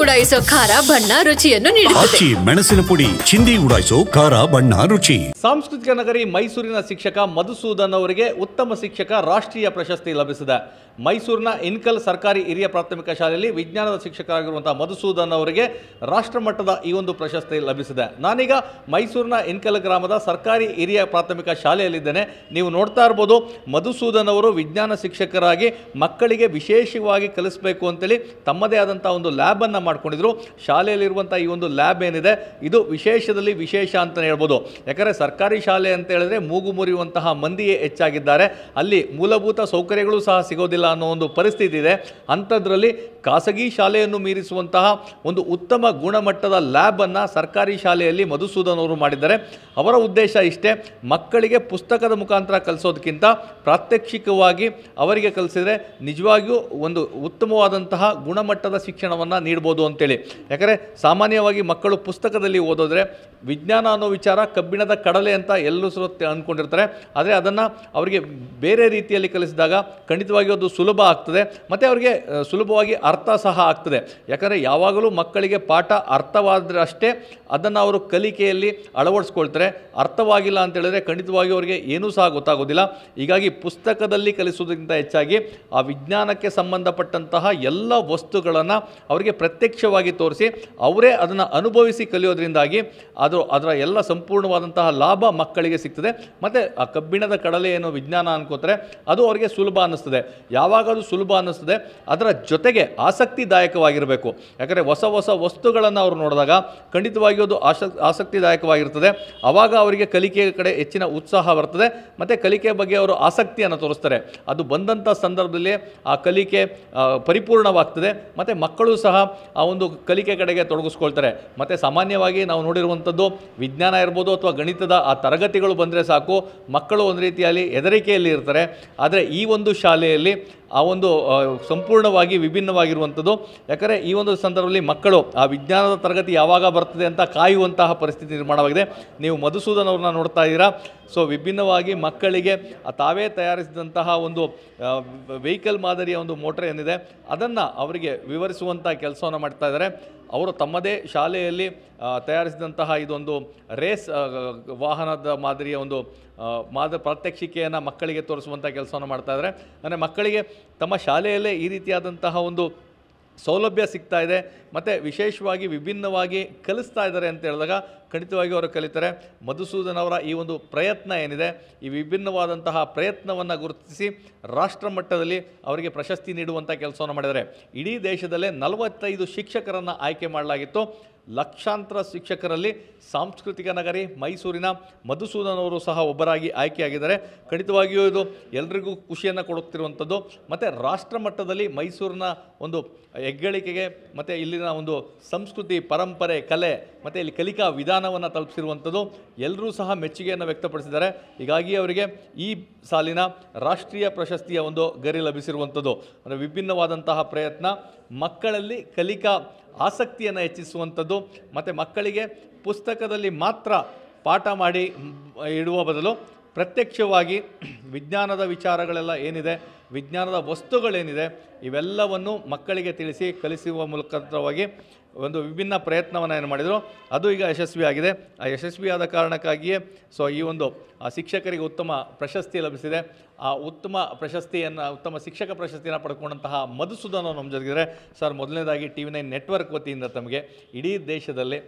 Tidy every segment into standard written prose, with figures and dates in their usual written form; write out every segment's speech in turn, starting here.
ಉಡಾಯಿಸೋ ಖಾರ ಬಣ್ಣ ರುಚಿಯನ್ನು ನೀಡುತ್ತದೆ. ಮೆಣಸಿನ ಪುಡಿ ಚಿಂದಿ ಉಡಾಯಿಸೋ ಖಾರ ಬಣ್ಣ ರುಚಿ. ಸಾಂಸ್ಕೃತಿಕ ನಗರಿ ಮೈಸೂರಿನ ಶಿಕ್ಷಕ ಮಧುಸೂದನ್ ಅವರಿಗೆ ಉತ್ತಮ ಶಿಕ್ಷಕ ರಾಷ್ಟ್ರೀಯ ಪ್ರಶಸ್ತಿ ಲಭಿಸಿದೆ. ಮೈಸೂರಿನ ಇನ್ಕಲ್ ಸರ್ಕಾರಿ ಹಿರಿಯ ಪ್ರಾಥಮಿಕ ಶಾಲೆಯಲ್ಲಿ ವಿಜ್ಞಾನದ ಶಿಕ್ಷಕರಾಗಿರುವಂತಹ ಮಧುಸೂದನ್ ಅವರಿಗೆ ರಾಷ್ಟ್ರಮಟ್ಟದ ಈ ಒಂದು ಪ್ರಶಸ್ತಿ ಲಭಿಸಿದೆ. ನಾನೀಗ ಮೈಸೂರಿನ ಇನ್ಕಲ್ ಗ್ರಾಮದ ಸರ್ಕಾರಿ ಹಿರಿಯ ಪ್ರಾಥಮಿಕ ಶಾಲೆಯಲ್ಲಿದ್ದೇನೆ. ನೀವು ನೋಡ್ತಾ ಇರ್ಬೋದು, ಮಧುಸೂದನ್ ಅವರು ವಿಜ್ಞಾನ ಶಿಕ್ಷಕರಾಗಿ ಮಕ್ಕಳಿಗೆ ವಿಶೇಷವಾಗಿ ಕಲಿಸಬೇಕು ಅಂತೇಳಿ ತಮ್ಮದೇ ಆದಂಥ ಒಂದು ಲ್ಯಾಬನ್ನು ಮಾಡ್ಕೊಂಡಿದ್ರು. ಶಾಲೆಯಲ್ಲಿರುವಂಥ ಈ ಒಂದು ಲ್ಯಾಬ್ ಏನಿದೆ ಇದು ವಿಶೇಷದಲ್ಲಿ ವಿಶೇಷ ಅಂತಲೇ ಹೇಳ್ಬೋದು. ಯಾಕಂದರೆ ಸರ್ಕಾರಿ ಶಾಲೆ ಅಂತ ಹೇಳಿದ್ರೆ ಮೂಗು ಮುರಿಯುವಂತಹ ಮಂದಿಯೇ ಹೆಚ್ಚಾಗಿದ್ದಾರೆ. ಅಲ್ಲಿ ಮೂಲಭೂತ ಸೌಕರ್ಯಗಳು ಸಹ ಸಿಗೋದಿಲ್ಲ ಅನ್ನೋ ಒಂದು ಪರಿಸ್ಥಿತಿ ಇದೆ. ಅಂಥದ್ರಲ್ಲಿ ಖಾಸಗಿ ಶಾಲೆಯನ್ನು ಮೀರಿಸುವಂತಹ ಒಂದು ಉತ್ತಮ ಗುಣಮಟ್ಟದ ಲ್ಯಾಬನ್ನು ಸರ್ಕಾರಿ ಶಾಲೆಯಲ್ಲಿ ಮಧುಸೂದನ್ ಅವರು ಮಾಡಿದ್ದಾರೆ. ಅವರ ಉದ್ದೇಶ ಇಷ್ಟೇ, ಮಕ್ಕಳಿಗೆ ಪುಸ್ತಕದ ಮುಖಾಂತರ ಕಲಿಸೋದಕ್ಕಿಂತ ಪ್ರಾತ್ಯಕ್ಷಿಕವಾಗಿ ಅವರಿಗೆ ಕಲಿಸಿದರೆ ನಿಜವಾಗಿಯೂ ಒಂದು ಉತ್ತಮವಾದಂತಹ ಗುಣಮಟ್ಟದ ಶಿಕ್ಷಣವನ್ನು ನೀಡ್ಬೋದು ಅಂತೇಳಿ. ಯಾಕಂದರೆ ಸಾಮಾನ್ಯವಾಗಿ ಮಕ್ಕಳು ಪುಸ್ತಕದಲ್ಲಿ ಓದೋದ್ರೆ ವಿಜ್ಞಾನ ಅನ್ನೋ ವಿಚಾರ ಕಬ್ಬಿಣದ ಕಡಲೆ ಅಂತ ಎಲ್ಲರೂ ಅಂದ್ಕೊಂಡಿರ್ತಾರೆ. ಆದರೆ ಅದನ್ನು ಅವರಿಗೆ ಬೇರೆ ರೀತಿಯಲ್ಲಿ ಕಲಿಸಿದಾಗ ಖಂಡಿತವಾಗಿ ಅದು ಸುಲಭ ಆಗ್ತದೆ ಮತ್ತು ಅವರಿಗೆ ಸುಲಭವಾಗಿ ಅರ್ಥ ಸಹ ಆಗ್ತದೆ. ಯಾಕಂದರೆ ಯಾವಾಗಲೂ ಮಕ್ಕಳಿಗೆ ಪಾಠ ಅರ್ಥವಾದರೆ ಅಷ್ಟೇ ಅದನ್ನು ಅವರು ಕಲಿಕೆಯಲ್ಲಿ ಅಳವಡಿಸ್ಕೊಳ್ತಾರೆ. ಅರ್ಥವಾಗಿಲ್ಲ ಅಂತ ಹೇಳಿದ್ರೆ ಖಂಡಿತವಾಗಿ ಅವರಿಗೆ ಏನೂ ಸಹ ಗೊತ್ತಾಗೋದಿಲ್ಲ. ಹೀಗಾಗಿ ಪುಸ್ತಕದಲ್ಲಿ ಕಲಿಸೋದಕ್ಕಿಂತ ಹೆಚ್ಚಾಗಿ ಆ ವಿಜ್ಞಾನಕ್ಕೆ ಸಂಬಂಧಪಟ್ಟಂತಹ ಎಲ್ಲ ವಸ್ತುಗಳನ್ನು ಅವರಿಗೆ ಪ್ರತ್ಯಕ್ಷವಾಗಿ ತೋರಿಸಿ ಅವರೇ ಅದನ್ನು ಅನುಭವಿಸಿ ಕಲಿಯೋದ್ರಿಂದಾಗಿ ಅದರ ಎಲ್ಲ ಸಂಪೂರ್ಣವಾದಂತಹ ಲಾಭ ಮಕ್ಕಳಿಗೆ ಸಿಗ್ತದೆ. ಮತ್ತು ಆ ಕಬ್ಬಿಣದ ಕಡಲೆ ಏನು ವಿಜ್ಞಾನ ಅನ್ಕೋತಾರೆ ಅದು ಅವರಿಗೆ ಸುಲಭ ಅನ್ನಿಸ್ತದೆ. ಯಾವಾಗ ಅದು ಸುಲಭ ಅನ್ನಿಸ್ತದೆ ಅದರ ಜೊತೆಗೆ ಆಸಕ್ತಿದಾಯಕವಾಗಿರಬೇಕು. ಯಾಕಂದರೆ ಹೊಸ ಹೊಸ ವಸ್ತುಗಳನ್ನು ಅವರು ನೋಡಿದಾಗ ಖಂಡಿತವಾಗಿ ಅದು ಆಸಕ್ತಿದಾಯಕವಾಗಿರ್ತದೆ. ಆವಾಗ ಅವರಿಗೆ ಕಲಿಕೆಯ ಕಡೆ ಹೆಚ್ಚಿನ ಉತ್ಸಾಹ ಬರ್ತದೆ ಮತ್ತು ಕಲಿಕೆಯ ಬಗ್ಗೆ ಅವರು ಆಸಕ್ತಿಯನ್ನು ತೋರಿಸ್ತಾರೆ. ಅದು ಬಂದಂಥ ಸಂದರ್ಭದಲ್ಲಿ ಆ ಕಲಿಕೆ ಪರಿಪೂರ್ಣವಾಗ್ತದೆ ಮತ್ತು ಮಕ್ಕಳು ಸಹ ಆ ಒಂದು ಕಲಿಕೆ ಕಡೆಗೆ ತೊಡಗಿಸ್ಕೊಳ್ತಾರೆ. ಮತ್ತು ಸಾಮಾನ್ಯವಾಗಿ ನಾವು ನೋಡಿರುವಂಥದ್ದು ವಿಜ್ಞಾನ ಇರ್ಬೋದು ಅಥವಾ ಗಣಿತದ ಆ ತರಗತಿಗಳು ಬಂದರೆ ಸಾಕು ಮಕ್ಕಳು ಒಂದು ರೀತಿಯಲ್ಲಿ ಹೆದರಿಕೆಯಲ್ಲಿ ಇರ್ತಾರೆ. ಆದರೆ ಈ ಒಂದು ಶಾಲೆಯಲ್ಲಿ ಆ ಒಂದು ಸಂಪೂರ್ಣವಾಗಿ ವಿಭಿನ್ನವಾಗಿರುವಂಥದ್ದು. ಯಾಕಂದರೆ ಈ ಒಂದು ಸಂದರ್ಭದಲ್ಲಿ ಮಕ್ಕಳು ಆ ವಿಜ್ಞಾನದ ತರಗತಿ ಯಾವಾಗ ಬರ್ತದೆ ಅಂತ ಕಾಯುವಂತಹ ಪರಿಸ್ಥಿತಿ ನಿರ್ಮಾಣವಾಗಿದೆ. ನೀವು ಮಧುಸೂದನ್ ಅವ್ರನ್ನ ನೋಡ್ತಾ ಇದ್ದೀರಾ. ಸೊ ವಿಭಿನ್ನವಾಗಿ ಮಕ್ಕಳಿಗೆ ತಾವೇ ತಯಾರಿಸಿದಂತಹ ಒಂದು ವೆಹಿಕಲ್ ಮಾದರಿಯ ಒಂದು ಮೋಟರ್ ಏನಿದೆ ಅದನ್ನು ಅವರಿಗೆ ವಿವರಿಸುವಂಥ ಕೆಲಸವನ್ನು ಮಾಡ್ತಾ ಇದ್ದಾರೆ. ಅವರು ತಮ್ಮದೇ ಶಾಲೆಯಲ್ಲಿ ತಯಾರಿಸಿದಂತಹ ಇದೊಂದು ರೇಸ್ ವಾಹನದ ಮಾದರಿಯ ಒಂದು ಪ್ರಾತ್ಯಕ್ಷಿಕೆಯನ್ನು ಮಕ್ಕಳಿಗೆ ತೋರಿಸುವಂಥ ಕೆಲಸವನ್ನು ಮಾಡ್ತಾಯಿದ್ದಾರೆ. ಅಂದರೆ ಮಕ್ಕಳಿಗೆ ತಮ್ಮ ಶಾಲೆಯಲ್ಲೇ ಈ ರೀತಿಯಾದಂತಹ ಒಂದು ಸೌಲಭ್ಯ ಸಿಗ್ತಾ ಇದೆ ಮತ್ತು ವಿಶೇಷವಾಗಿ ವಿಭಿನ್ನವಾಗಿ ಕಲಿಸ್ತಾ ಇದ್ದಾರೆ ಅಂತ ಹೇಳಿದಾಗ ಖಂಡಿತವಾಗಿ ಅವರು ಕಲಿತಾರೆ. ಮಧುಸೂದನ್ ಅವರ ಈ ಒಂದು ಪ್ರಯತ್ನ ಏನಿದೆ ಈ ವಿಭಿನ್ನವಾದಂತಹ ಪ್ರಯತ್ನವನ್ನು ಗುರುತಿಸಿ ರಾಷ್ಟ್ರ ಮಟ್ಟದಲ್ಲಿ ಅವರಿಗೆ ಪ್ರಶಸ್ತಿ ನೀಡುವಂಥ ಕೆಲಸವನ್ನು ಮಾಡಿದ್ದಾರೆ. ಇಡೀ ದೇಶದಲ್ಲೇ 45 ಶಿಕ್ಷಕರನ್ನು ಆಯ್ಕೆ ಮಾಡಲಾಗಿತ್ತು. ಲಕ್ಷಾಂತರ ಶಿಕ್ಷಕರಲ್ಲಿ ಸಾಂಸ್ಕೃತಿಕ ನಗರಿ ಮೈಸೂರಿನ ಮಧುಸೂದನ್ ಅವರು ಸಹ ಒಬ್ಬರಾಗಿ ಆಯ್ಕೆಯಾಗಿದ್ದಾರೆ. ಖಂಡಿತವಾಗಿಯೂ ಇದು ಎಲ್ರಿಗೂ ಖುಷಿಯನ್ನು ಕೊಡುತ್ತಿರುವಂಥದ್ದು ಮತ್ತು ರಾಷ್ಟ್ರ ಮಟ್ಟದಲ್ಲಿ ಮೈಸೂರಿನ ಒಂದು ಹೆಗ್ಗಳಿಕೆಗೆ ಮತ್ತು ಇಲ್ಲಿನ ಒಂದು ಸಂಸ್ಕೃತಿ ಪರಂಪರೆ ಕಲೆ ಮತ್ತು ಇಲ್ಲಿ ಕಲಿಕಾ ವಿಧಾನವನ್ನು ತಲುಪಿಸಿರುವಂಥದ್ದು ಎಲ್ಲರೂ ಸಹ ಮೆಚ್ಚುಗೆಯನ್ನು ವ್ಯಕ್ತಪಡಿಸಿದ್ದಾರೆ. ಹೀಗಾಗಿ ಅವರಿಗೆ ಈ ಸಾಲಿನ ರಾಷ್ಟ್ರೀಯ ಪ್ರಶಸ್ತಿಯ ಒಂದು ಗರಿ ಲಭಿಸಿರುವಂಥದ್ದು. ಅಂದರೆ ವಿಭಿನ್ನವಾದಂತಹ ಪ್ರಯತ್ನ ಮಕ್ಕಳಲ್ಲಿ ಕಲಿಕಾ ಆಸಕ್ತಿಯನ್ನು ಹೆಚ್ಚಿಸುವಂಥದ್ದು ಮತ್ತು ಮಕ್ಕಳಿಗೆ ಪುಸ್ತಕದಲ್ಲಿ ಮಾತ್ರ ಪಾಠ ಮಾಡಿ ಇಡುವ ಬದಲು ಪ್ರತ್ಯಕ್ಷವಾಗಿ ವಿಜ್ಞಾನದ ವಿಚಾರಗಳೆಲ್ಲ ಏನಿದೆ, ವಿಜ್ಞಾನದ ವಸ್ತುಗಳೇನಿದೆ ಇವೆಲ್ಲವನ್ನು ಮಕ್ಕಳಿಗೆ ತಿಳಿಸಿ ಕಲಿಸುವ ಮೂಲಕವಾಗಿ ಒಂದು ವಿಭಿನ್ನ ಪ್ರಯತ್ನವನ್ನು ಏನು ಮಾಡಿದರು ಅದು ಈಗ ಯಶಸ್ವಿಯಾಗಿದೆ. ಆ ಯಶಸ್ವಿಯಾದ ಕಾರಣಕ್ಕಾಗಿಯೇ ಈ ಒಂದು ಶಿಕ್ಷಕರಿಗೆ ಉತ್ತಮ ಪ್ರಶಸ್ತಿ ಲಭಿಸಿದೆ. ಆ ಉತ್ತಮ ಶಿಕ್ಷಕ ಪ್ರಶಸ್ತಿಯನ್ನು ಪಡ್ಕೊಂಡಂತಹ ಮಧುಸೂದನ್ ಅವರು ನಮ್ಮ ಜೊತೆಗಿದ್ದಾರೆ. ಸರ್, ಮೊದಲನೇದಾಗಿ TV9 ನೆಟ್ವರ್ಕ್ ವತಿಯಿಂದ ತಮಗೆ ಇಡೀ ದೇಶದಲ್ಲಿ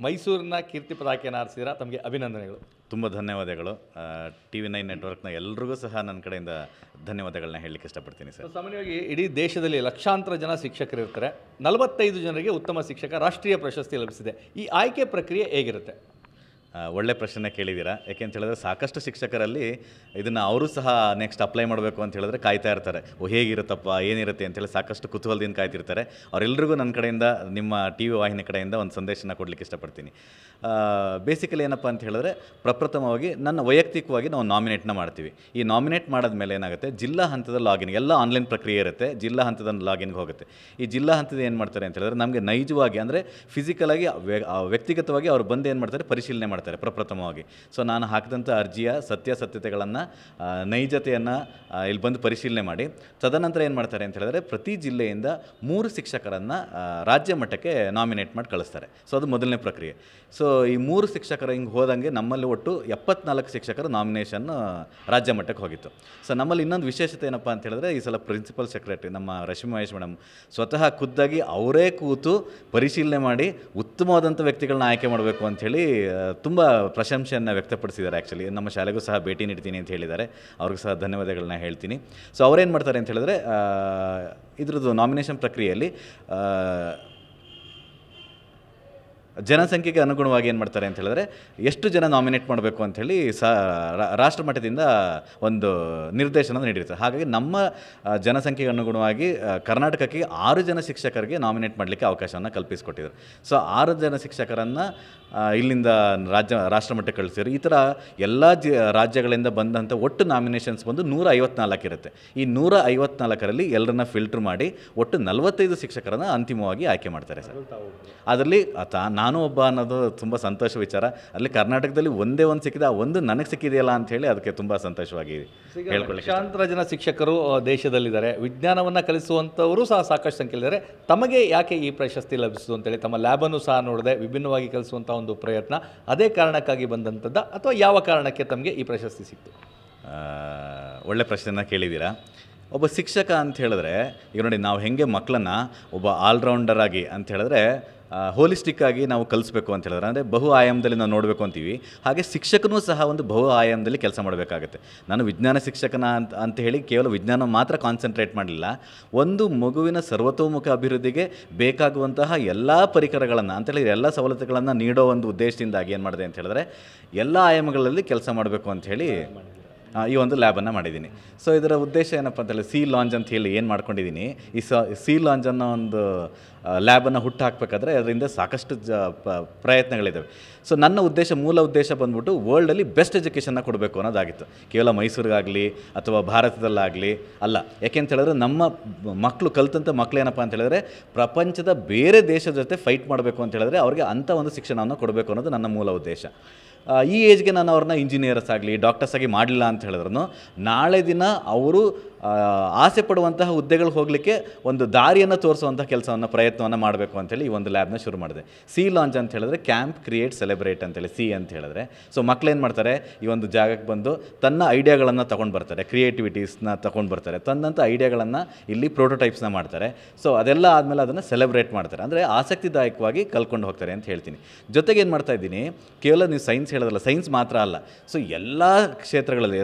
ಮೈಸೂರಿನ ಕೀರ್ತಿ ಪತಾಕೆಯನ್ನು ಹಾರಿಸಿದ್ದೀರಾ, ತಮಗೆ ಅಭಿನಂದನೆಗಳು. ತುಂಬ ಧನ್ಯವಾದಗಳು. TV9 ನೆಟ್ವರ್ಕ್ನ ಎಲ್ರಿಗೂ ಸಹ ನನ್ನ ಕಡೆಯಿಂದ ಧನ್ಯವಾದಗಳನ್ನ ಹೇಳಲಿಕ್ಕೆ ಇಷ್ಟಪಡ್ತೀನಿ ಸರ್. ಸಾಮಾನ್ಯವಾಗಿ ಇಡೀ ದೇಶದಲ್ಲಿ ಲಕ್ಷಾಂತರ ಜನ ಶಿಕ್ಷಕರು ಇರ್ತಾರೆ. 45 ಜನರಿಗೆ ಉತ್ತಮ ಶಿಕ್ಷಕ ರಾಷ್ಟ್ರೀಯ ಪ್ರಶಸ್ತಿ ಲಭಿಸಿದೆ. ಈ ಆಯ್ಕೆ ಪ್ರಕ್ರಿಯೆ ಹೇಗಿರುತ್ತೆ? ಒಳ್ಳೆ ಪ್ರಶ್ನೆ ಕೇಳಿದ್ದೀರಾ. ಯಾಕೆ ಅಂತ ಹೇಳಿದ್ರೆ ಸಾಕಷ್ಟು ಶಿಕ್ಷಕರಲ್ಲಿ ಇದನ್ನು ಅವರು ಸಹ ನೆಕ್ಸ್ಟ್ ಅಪ್ಲೈ ಮಾಡಬೇಕು ಅಂತ ಹೇಳಿದ್ರೆ ಕಾಯ್ತಾ ಇರ್ತಾರೆ. ಹೇಗಿರುತ್ತಪ್ಪ ಏನಿರುತ್ತೆ ಅಂತೇಳಿ ಸಾಕಷ್ಟು ಕುತೂಹಲದಿಂದ ಕಾಯ್ತಿರ್ತಾರೆ. ಅವರೆಲ್ಲರಿಗೂ ನನ್ನ ಕಡೆಯಿಂದ ನಿಮ್ಮ TV ವಾಹಿನಿ ಕಡೆಯಿಂದ ಒಂದು ಸಂದೇಶನ ಕೊಡಲಿಕ್ಕೆ ಇಷ್ಟಪಡ್ತೀನಿ. ಬೇಸಿಕಲಿ ಏನಪ್ಪ ಅಂತ ಹೇಳಿದ್ರೆ ಪ್ರಪ್ರಥಮವಾಗಿ ನನ್ನ ವೈಯಕ್ತಿಕವಾಗಿ ನಾವು ನಾಮಿನೇಟ್ನ ಮಾಡ್ತೀವಿ. ಈ ನಾಮಿನೇಟ್ ಮಾಡಿದ್ಮೇಲೆ ಏನಾಗುತ್ತೆ, ಜಿಲ್ಲಾ ಹಂತದ ಲಾಗಿನ್ ಎಲ್ಲ ಆನ್ಲೈನ್ ಪ್ರಕ್ರಿಯೆ ಇರುತ್ತೆ. ಜಿಲ್ಲಾ ಹಂತದ ಲಾಗಿನ್ಗೆ ಹೋಗುತ್ತೆ. ಈ ಜಿಲ್ಲಾ ಹಂತದ ಏನು ಮಾಡ್ತಾರೆ ಅಂತ ಹೇಳಿದ್ರೆ ನಮಗೆ ನೈಜವಾಗಿ ಅಂದರೆ ಫಿಸಿಕಲಾಗಿ ವ್ಯಕ್ತಿಗತವಾಗಿ ಅವ್ರು ಬಂದು ಏನು ಮಾಡ್ತಾರೆ ಪರಿಶೀಲನೆ ಮಾಡ್ತಾರೆ. ಮಾಡ್ತಾರೆ ಪ್ರಪ್ರಥಮವಾಗಿ. ಸೊ ನಾನು ಹಾಕಿದಂಥ ಅರ್ಜಿಯ ಸತ್ಯಾಸತ್ಯತೆಗಳನ್ನು ನೈಜತೆಯನ್ನು ಇಲ್ಲಿ ಬಂದು ಪರಿಶೀಲನೆ ಮಾಡಿ ತದನಂತರ ಏನು ಮಾಡ್ತಾರೆ ಅಂತ ಹೇಳಿದ್ರೆ ಪ್ರತಿ ಜಿಲ್ಲೆಯಿಂದ 3 ಶಿಕ್ಷಕರನ್ನು ರಾಜ್ಯ ಮಟ್ಟಕ್ಕೆ ನಾಮಿನೇಟ್ ಮಾಡಿ ಕಳಿಸ್ತಾರೆ. ಸೊ ಅದು ಮೊದಲನೇ ಪ್ರಕ್ರಿಯೆ. ಸೊ ಈ 3 ಶಿಕ್ಷಕರು ಹಿಂಗೆ ಹೋದಂಗೆ ನಮ್ಮಲ್ಲಿ ಒಟ್ಟು 74 ಶಿಕ್ಷಕರ ನಾಮಿನೇಷನ್ ರಾಜ್ಯ ಮಟ್ಟಕ್ಕೆ ಹೋಗಿತ್ತು. ಸೊ ನಮ್ಮಲ್ಲಿ ಇನ್ನೊಂದು ವಿಶೇಷತೆ ಏನಪ್ಪ ಅಂತ ಹೇಳಿದ್ರೆ ಈ ಸಲ ಪ್ರಿನ್ಸಿಪಲ್ ಸೆಕ್ರೆಟರಿ ನಮ್ಮ ರಶ್ಮಿ ಮಹೇಶ್ ಮೇಡಮ್ ಸ್ವತಃ ಖುದ್ದಾಗಿ ಅವರೇ ಕೂತು ಪರಿಶೀಲನೆ ಮಾಡಿ ಉತ್ತಮವಾದಂಥ ವ್ಯಕ್ತಿಗಳನ್ನ ಆಯ್ಕೆ ಮಾಡಬೇಕು ಅಂಥೇಳಿ ತುಂಬ ಪ್ರಶಂಸೆಯನ್ನು ವ್ಯಕ್ತಪಡಿಸಿದ್ದಾರೆ. ಆ್ಯಕ್ಚುಲಿ ನಮ್ಮ ಶಾಲೆಗೂ ಸಹ ಭೇಟಿ ನೀಡ್ತೀನಿ ಅಂತ ಹೇಳಿದ್ದಾರೆ. ಅವ್ರಿಗೂ ಸಹ ಧನ್ಯವಾದಗಳನ್ನ ಹೇಳ್ತೀನಿ. ಸೊ ಅವರೇನು ಮಾಡ್ತಾರೆ ಅಂತ ಹೇಳಿದ್ರೆ ಇದ್ರದ್ದು ನಾಮಿನೇಷನ್ ಪ್ರಕ್ರಿಯೆಯಲ್ಲಿ ಜನಸಂಖ್ಯೆಗೆ ಅನುಗುಣವಾಗಿ ಏನು ಮಾಡ್ತಾರೆ ಅಂತ ಹೇಳಿದ್ರೆ ಎಷ್ಟು ಜನ ನಾಮಿನೇಟ್ ಮಾಡಬೇಕು ಅಂಥೇಳಿ ರಾಷ್ಟ್ರ ಮಟ್ಟದಿಂದ ಒಂದು ನಿರ್ದೇಶನ ನೀಡಿರ್ತಾರೆ. ಹಾಗಾಗಿ ನಮ್ಮ ಜನಸಂಖ್ಯೆಗೆ ಅನುಗುಣವಾಗಿ ಕರ್ನಾಟಕಕ್ಕೆ 6 ಜನ ಶಿಕ್ಷಕರಿಗೆ ನಾಮಿನೇಟ್ ಮಾಡಲಿಕ್ಕೆ ಅವಕಾಶವನ್ನು ಕಲ್ಪಿಸಿಕೊಟ್ಟಿದ್ದಾರೆ. ಸೊ 6 ಜನ ಶಿಕ್ಷಕರನ್ನು ಇಲ್ಲಿಂದ ರಾಷ್ಟ್ರ ಮಟ್ಟಕ್ಕೆ ಕಳಿಸಿದ್ರು. ಈ ಥರ ಎಲ್ಲ ರಾಜ್ಯಗಳಿಂದ ಬಂದಂಥ ಒಟ್ಟು ನಾಮಿನೇಷನ್ಸ್ ಬಂದು 154 ಇರುತ್ತೆ. ಈ 154ರಲ್ಲಿ ಎಲ್ಲರನ್ನ ಫಿಲ್ಟ್ರ್ ಮಾಡಿ ಒಟ್ಟು 45 ಶಿಕ್ಷಕರನ್ನು ಅಂತಿಮವಾಗಿ ಆಯ್ಕೆ ಮಾಡ್ತಾರೆ ಸರ್. ಅದರಲ್ಲಿ ನಾನು ಒಬ್ಬ ಅನ್ನೋದು ತುಂಬ ಸಂತೋಷ ವಿಚಾರ. ಅಲ್ಲಿ ಕರ್ನಾಟಕದಲ್ಲಿ ಒಂದೇ ಒಂದು ಸಿಕ್ಕಿದೆ, ಆ ಒಂದು ನನಗೆ ಸಿಕ್ಕಿದೆಯಲ್ಲ ಅಂಥೇಳಿ ಅದಕ್ಕೆ ತುಂಬ ಸಂತೋಷವಾಗಿ ಹೇಳ್ಕೊಳ್ಳಿ. ಲಕ್ಷಾಂತರ ಜನ ಶಿಕ್ಷಕರು ದೇಶದಲ್ಲಿದ್ದಾರೆ, ವಿಜ್ಞಾನವನ್ನು ಕಲಿಸುವಂಥವರು ಸಹ ಸಾಕಷ್ಟು ಸಂಖ್ಯೆಯಲ್ಲಿದ್ದಾರೆ. ತಮಗೆ ಯಾಕೆ ಈ ಪ್ರಶಸ್ತಿ ಲಭಿಸಿತು ಅಂತೇಳಿ ತಮ್ಮ ಲ್ಯಾಬನ್ನು ಸಹ ನೋಡಿದೆ, ವಿಭಿನ್ನವಾಗಿ ಕಲಿಸುವಂಥ ಒಂದು ಪ್ರಯತ್ನ ಅದೇ ಕಾರಣಕ್ಕಾಗಿ ಬಂದಂಥದ್ದು ಅಥವಾ ಯಾವ ಕಾರಣಕ್ಕೆ ತಮಗೆ ಈ ಪ್ರಶಸ್ತಿ ಸಿಕ್ತು? ಒಳ್ಳೆ ಪ್ರಶ್ನೆನ ಕೇಳಿದ್ದೀರಾ. ಒಬ್ಬ ಶಿಕ್ಷಕ ಅಂತ ಹೇಳಿದ್ರೆ ಈಗ ನೋಡಿ, ನಾವು ಹೇಗೆ ಮಕ್ಕಳನ್ನು ಒಬ್ಬ ಆಲ್ರೌಂಡರ್ ಆಗಿ ಅಂತ ಹೇಳಿದ್ರೆ ಹೋಲಿಸ್ಟಿಕ್ ಆಗಿ ನಾವು ಕಲಿಸ್ಬೇಕು ಅಂತ ಹೇಳಿದ್ರೆ ಅಂದರೆ ಬಹು ಆಯಾಮದಲ್ಲಿ ನಾವು ನೋಡಬೇಕು ಅಂತೀವಿ. ಹಾಗೆ ಶಿಕ್ಷಕನೂ ಸಹ ಒಂದು ಬಹು ಆಯಾಮದಲ್ಲಿ ಕೆಲಸ ಮಾಡಬೇಕಾಗುತ್ತೆ. ನಾನು ವಿಜ್ಞಾನ ಶಿಕ್ಷಕನ ಅಂತ ಹೇಳಿ ಕೇವಲ ವಿಜ್ಞಾನ ಮಾತ್ರ ಕಾನ್ಸಂಟ್ರೇಟ್ ಮಾಡಲಿಲ್ಲ. ಒಂದು ಮಗುವಿನ ಸರ್ವತೋಮುಖ ಅಭಿವೃದ್ಧಿಗೆ ಬೇಕಾಗುವಂತಹ ಎಲ್ಲ ಪರಿಕರಗಳನ್ನು ಅಂತೇಳಿ ಎಲ್ಲ ಸವಲತ್ತುಗಳನ್ನು ನೀಡೋ ಒಂದು ಉದ್ದೇಶದಿಂದಾಗಿ ಏನು ಮಾಡಿದೆ ಅಂತ ಹೇಳಿದ್ರೆ ಎಲ್ಲ ಆಯಾಮಗಳಲ್ಲಿ ಕೆಲಸ ಮಾಡಬೇಕು ಅಂಥೇಳಿ ಈ ಒಂದು ಲ್ಯಾಬನ್ನು ಮಾಡಿದ್ದೀನಿ. ಸೊ ಇದರ ಉದ್ದೇಶ ಏನಪ್ಪ ಅಂತೇಳಿ ಸಿ ಲಾಂಜ್ ಅಂತ ಹೇಳಿ ಏನು ಮಾಡ್ಕೊಂಡಿದ್ದೀನಿ. ಈ ಸಿ ಲಾಂಜ್ ಅನ್ನೋ ಒಂದು ಲ್ಯಾಬನ್ನು ಹುಟ್ಟು ಹಾಕಬೇಕಾದ್ರೆ ಅದರಿಂದ ಸಾಕಷ್ಟು ಪ್ರಯತ್ನಗಳಿದ್ದಾವೆ. ಸೊ ನನ್ನ ಮೂಲ ಉದ್ದೇಶ ಬಂದ್ಬಿಟ್ಟು ವರ್ಲ್ಡಲ್ಲಿ ಬೆಸ್ಟ್ ಎಜುಕೇಷನ್ನ ಕೊಡಬೇಕು ಅನ್ನೋದಾಗಿತ್ತು. ಕೇವಲ ಮೈಸೂರಿಗಾಗಲಿ ಅಥವಾ ಭಾರತದಲ್ಲಾಗಲಿ ಅಲ್ಲ. ಯಾಕೆಂತ ಹೇಳಿದ್ರೆ ನಮ್ಮ ಮಕ್ಕಳು ಕಲಿತಂಥ ಮಕ್ಕಳು ಏನಪ್ಪ ಅಂತ ಹೇಳಿದ್ರೆ ಪ್ರಪಂಚದ ಬೇರೆ ದೇಶದ ಜೊತೆ ಫೈಟ್ ಮಾಡಬೇಕು ಅಂತ ಹೇಳಿದ್ರೆ ಅವ್ರಿಗೆ ಅಂಥ ಒಂದು ಶಿಕ್ಷಣವನ್ನು ಕೊಡಬೇಕು ಅನ್ನೋದು ನನ್ನ ಮೂಲ ಉದ್ದೇಶ. ಈ ಏಜ್ಗೆ ನಾನು ಅವ್ರನ್ನ ಇಂಜಿನಿಯರ್ಸ್ ಆಗಲಿ ಡಾಕ್ಟರ್ಸ್ ಆಗಿ ಮಾಡಲಿಲ್ಲ ಅಂತ ಹೇಳಿದ್ರು ನಾಳೆ ದಿನ ಅವರು ಆಸೆ ಪಡುವಂತಹ ಹುದ್ದೆಗಳು ಹೋಗಲಿಕ್ಕೆ ಒಂದು ದಾರಿಯನ್ನು ತೋರಿಸುವಂಥ ಪ್ರಯತ್ನವನ್ನು ಮಾಡಬೇಕು ಅಂತೇಳಿ ಈ ಒಂದು ಲ್ಯಾಬ್ನ ಶುರು ಮಾಡಿದೆ. ಸಿ ಲಾಂಚ್ ಅಂತ ಹೇಳಿದ್ರೆ ಕ್ಯಾಂಪ್ ಕ್ರಿಯೇಟ್ ಸೆಲೆಬ್ರೇಟ್ ಅಂತೇಳಿ ಸಿ ಅಂತ ಹೇಳಿದ್ರೆ. ಸೊ ಮಕ್ಕಳೇನು ಮಾಡ್ತಾರೆ, ಈ ಒಂದು ಜಾಗಕ್ಕೆ ಬಂದು ತನ್ನ ಐಡಿಯಾಗಳನ್ನು ತೊಗೊಂಡು ಬರ್ತಾರೆ, ಕ್ರಿಯೇಟಿವಿಟೀಸ್ನ ತೊಗೊಂಡು ಬರ್ತಾರೆ, ತನ್ನಂಥ ಐಡಿಯಾಗಳನ್ನು ಇಲ್ಲಿ ಪ್ರೋಟೋಟೈಪ್ಸ್ನ ಮಾಡ್ತಾರೆ. ಸೊ ಅದೆಲ್ಲ ಆದಮೇಲೆ ಅದನ್ನು ಸೆಲೆಬ್ರೇಟ್ ಮಾಡ್ತಾರೆ, ಅಂದರೆ ಆಸಕ್ತಿದಾಯಕವಾಗಿ ಕಲ್ಕೊಂಡು ಹೋಗ್ತಾರೆ ಅಂತ ಹೇಳ್ತೀನಿ. ಜೊತೆಗೆ ಏನು ಮಾಡ್ತಾ ಇದ್ದೀನಿ, ಕೇವಲ ನೀವು ಸೈನ್ಸ್ ಹೇಳೋದಲ್ಲ, ಸೈನ್ಸ್ ಮಾತ್ರ ಅಲ್ಲ, ಸೊ ಎಲ್ಲ ಕ್ಷೇತ್ರಗಳಲ್ಲಿ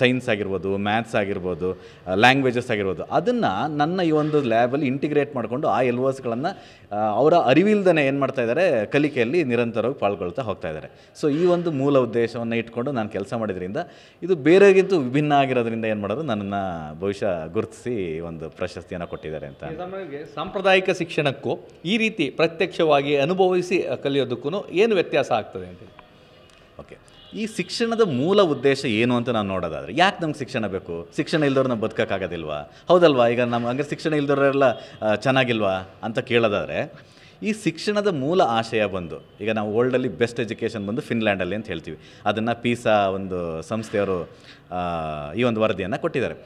ಸೈನ್ಸ್ ಆಗಿರ್ಬೋದು, ಮ್ಯಾಥ್ಸ್ ಆಗಿರ್ಬೋದು, ಲ್ಯಾಂಗ್ವೇಜಸ್ ಆಗಿರ್ಬೋದು, ಅದನ್ನು ನನ್ನ ಈ ಒಂದು ಲ್ಯಾಬಲ್ಲಿ ಇಂಟಿಗ್ರೇಟ್ ಮಾಡಿಕೊಂಡು ಆ ಎಲ್ವರ್ಸ್ಗಳನ್ನು ಅವರ ಅರಿವಿಲ್ದೇ ಏನು ಮಾಡ್ತಾ ಇದ್ದಾರೆ, ಕಲಿಕೆಯಲ್ಲಿ ನಿರಂತರವಾಗಿ ಪಾಲ್ಗೊಳ್ತಾ ಹೋಗ್ತಾ ಇದ್ದಾರೆ. ಸೊ ಈ ಒಂದು ಮೂಲ ಉದ್ದೇಶವನ್ನು ಇಟ್ಕೊಂಡು ನಾನು ಕೆಲಸ ಮಾಡಿದ್ರಿಂದ ಇದು ಬೇರೆಗಿಂತ ವಿಭಿನ್ನ ಆಗಿರೋದ್ರಿಂದ ಏನು ಮಾಡೋದು, ನನ್ನನ್ನು ಬಹುಶಃ ಗುರುತಿಸಿ ಒಂದು ಪ್ರಶಸ್ತಿಯನ್ನು ಕೊಟ್ಟಿದ್ದಾರೆ ಅಂತ. ಸಾಂಪ್ರದಾಯಿಕ ಶಿಕ್ಷಣಕ್ಕೂ ಈ ರೀತಿ ಪ್ರತ್ಯಕ್ಷವಾಗಿ ಅನುಭವಿಸಿ ಕಲಿಯೋದಕ್ಕೂ ಏನು ವ್ಯತ್ಯಾಸ ಆಗ್ತದೆ ಅಂತ? ಓಕೆ, ಈ ಶಿಕ್ಷಣದ ಮೂಲ ಉದ್ದೇಶ ಏನು ಅಂತ ನಾವು ನೋಡೋದಾದರೆ, ಯಾಕೆ ನಮ್ಗೆ ಶಿಕ್ಷಣ ಬೇಕು? ಶಿಕ್ಷಣ ಇಲ್ದವ್ರು ನಾವು ಬದುಕೋಕ್ಕಾಗೋದಿಲ್ವಾ? ಹೌದಲ್ವಾ? ಈಗ ನಮ್ಮ ಹಂಗೆ ಶಿಕ್ಷಣ ಇಲ್ದವರೆಲ್ಲ ಚೆನ್ನಾಗಿಲ್ವಾ ಅಂತ ಕೇಳೋದಾದರೆ, ಈ ಶಿಕ್ಷಣದ ಮೂಲ ಆಶಯ ಬಂದು ಈಗ ನಾವು ವರ್ಲ್ಡಲ್ಲಿ ಬೆಸ್ಟ್ ಎಜುಕೇಷನ್ ಬಂದು ಫಿನ್ಲ್ಯಾಂಡಲ್ಲಿ ಅಂತ ಹೇಳ್ತೀವಿ. ಅದನ್ನು ಪೀಸಾ ಒಂದು ಸಂಸ್ಥೆಯವರು ಈ ಒಂದು ವರದಿಯನ್ನು ಕೊಟ್ಟಿದ್ದಾರೆ.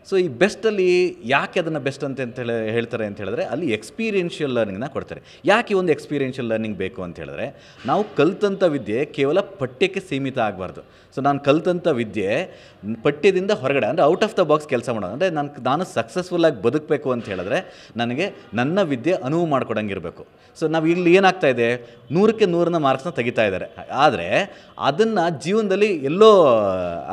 ಸೊ ಈ ಬೆಸ್ಟಲ್ಲಿ ಯಾಕೆ ಅದನ್ನು ಬೆಸ್ಟ್ ಅಂತ ಹೇಳ್ತಾರೆ ಅಂತ ಹೇಳಿದ್ರೆ, ಅಲ್ಲಿ ಎಕ್ಸ್ಪೀರಿಯೆನ್ಷಿಯಲ್ ಲರ್ನಿಂಗ್ನ ಕೊಡ್ತಾರೆ. ಯಾಕೆ ಈ ಒಂದು ಎಕ್ಸ್ಪೀರಿಯೆನ್ಷಿಯಲ್ ಲರ್ನಿಂಗ್ ಬೇಕು ಅಂತ ಹೇಳಿದ್ರೆ, ನಾವು ಕಲಿತಂಥ ವಿದ್ಯೆ ಕೇವಲ ಪಠ್ಯಕ್ಕೆ ಸೀಮಿತ ಆಗಬಾರ್ದು. ಸೊ ನಾನು ಕಲಿತಂಥ ವಿದ್ಯೆ ಪಠ್ಯದಿಂದ ಹೊರಗಡೆ, ಅಂದರೆ ಔಟ್ ಆಫ್ ದ ಬಾಕ್ಸ್ ಕೆಲಸ ಮಾಡೋದು. ಅಂದರೆ ನಾನು ಸಕ್ಸಸ್ಫುಲ್ಲಾಗಿ ಬದುಕಬೇಕು ಅಂತ ಹೇಳಿದ್ರೆ ನನಗೆ ನನ್ನ ವಿದ್ಯೆ ಅನುವು ಮಾಡ್ಕೊಡಂಗಿರಬೇಕು. ಸೊ ನಾವು ಇಲ್ಲಿ ಏನಾಗ್ತಾ ಇದೆ, 100ಕ್ಕೆ 100 ಮಾರ್ಕ್ಸ್ನ ತೆಗಿತಾ ಇದ್ದಾರೆ, ಆದರೆ ಅದನ್ನು ಜೀವನದಲ್ಲಿ ಎಲ್ಲೋ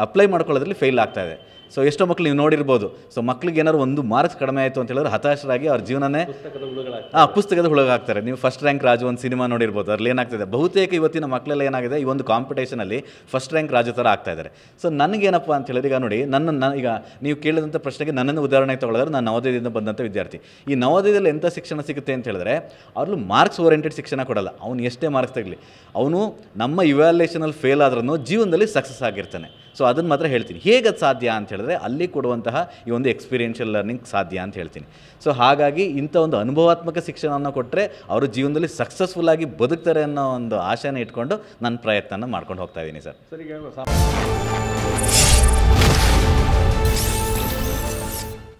ಅಪ್ಲೈ ಮಾಡ್ಕೊಳ್ಳೋದ್ರಲ್ಲಿ ಫೇಲ್ ಆಗ್ತಾ ಇದೆ. ಸೊ ಎಷ್ಟೋ ಮಕ್ಕಳು ನೀವು ನೋಡಿರ್ಬೋದು. ಸೊ ಮಕ್ಳಿಗೆ ಏನಾದ್ರು 1 ಮಾರ್ಕ್ಸ್ ಕಡಿಮೆ ಆಯಿತು ಅಂತ ಹೇಳಿದ್ರೆ ಹತಾಶರಾಗಿ ಅವ್ರ ಜೀವನನೇ ಪುಸ್ತಕದ ಹುಳುಗಾಗ್ತಾರೆ. ನೀವು ಫಸ್ಟ್ ರ್ಯಾಂಕ್ ರಾಜು ಒಂದು ಸಿನಿಮಾ ನೋಡಿರ್ಬೋದು, ಅದ್ರಲ್ಲಿ ಏನಾಗ್ತಿದೆ, ಬಹುತೇಕ ಇವತ್ತಿನ ಮಕ್ಕಳೆಲ್ಲ ಏನಾಗಿದೆ, ಈ ಒಂದು ಕಾಂಪಿಟೇಷನಲ್ಲಿ ಫಸ್ಟ್ ರ್ಯಾಂಕ್ ರಾಜು ಥರ ಆಗ್ತಾ ಇದ್ದಾರೆ. ಸೊ ನನಗೇನಪ್ಪ ಅಂತ ಹೇಳಿದ್ರೆ, ಈಗ ನೋಡಿ, ಈಗ ನೀವು ಕೇಳಿದಂಥ ಪ್ರಶ್ನೆಗೆ ನನ್ನನ್ನು ಉದಾಹರಣೆ ತೊಗೊಳಿದ್ರೆ, ನಾನು ನವೋದಯದಿಂದ ಬಂದಂಥ ವಿದ್ಯಾರ್ಥಿ. ಈ ನವೋದಯದಲ್ಲಿ ಎಂಥ ಶಿಕ್ಷಣ ಸಿಗುತ್ತೆ ಅಂತ ಹೇಳಿದ್ರೆ, ಅವ್ರಲ್ಲಿ ಮಾರ್ಕ್ಸ್ ಓರಿಯೆಂಟೆಡ್ ಶಿಕ್ಷಣ ಕೊಡಲ್ಲ. ಅವನು ಎಷ್ಟೇ ಮಾರ್ಕ್ಸ್ ತೆಗಲಿ, ಅವನು ನಮ್ಮ ಇವ್ಯಾಲ್ಯೂಯೇಷನಲ್ಲಿ ಫೇಲ್ ಆದ್ರೂ ಜೀವನದಲ್ಲಿ ಸಕ್ಸಸ್ ಆಗಿರ್ತಾನೆ. ಸೊ ಅದನ್ನು ಮಾತ್ರ ಹೇಳ್ತೀನಿ. ಹೇಗೆ ಅದು ಸಾಧ್ಯ ಅಂತ ಹೇಳಿದ್ರೆ, ಹೇಳಿದ್ರೆ ಅಲ್ಲಿ ಕೊಡುವಂತಹ ಈ ಒಂದು ಎಕ್ಸ್ಪೀರಿಯೆನ್ಷಿಯಲ್ ಲರ್ನಿಂಗ್ ಸಾಧ್ಯ ಅಂತ ಹೇಳ್ತೀನಿ. ಸೊ ಹಾಗಾಗಿ ಇಂಥ ಒಂದು ಅನುಭವಾತ್ಮಕ ಶಿಕ್ಷಣವನ್ನು ಕೊಟ್ಟರೆ ಅವರು ಜೀವನದಲ್ಲಿ ಸಕ್ಸಸ್ಫುಲ್ಲಾಗಿ ಬದುಕ್ತಾರೆ ಅನ್ನೋ ಒಂದು ಆಶೆನ ಇಟ್ಕೊಂಡು ನನ್ನ ಪ್ರಯತ್ನನ ಮಾಡ್ಕೊಂಡು ಹೋಗ್ತಾ ಇದ್ದೀನಿ ಸರ್. ಸರ್ ಈಗ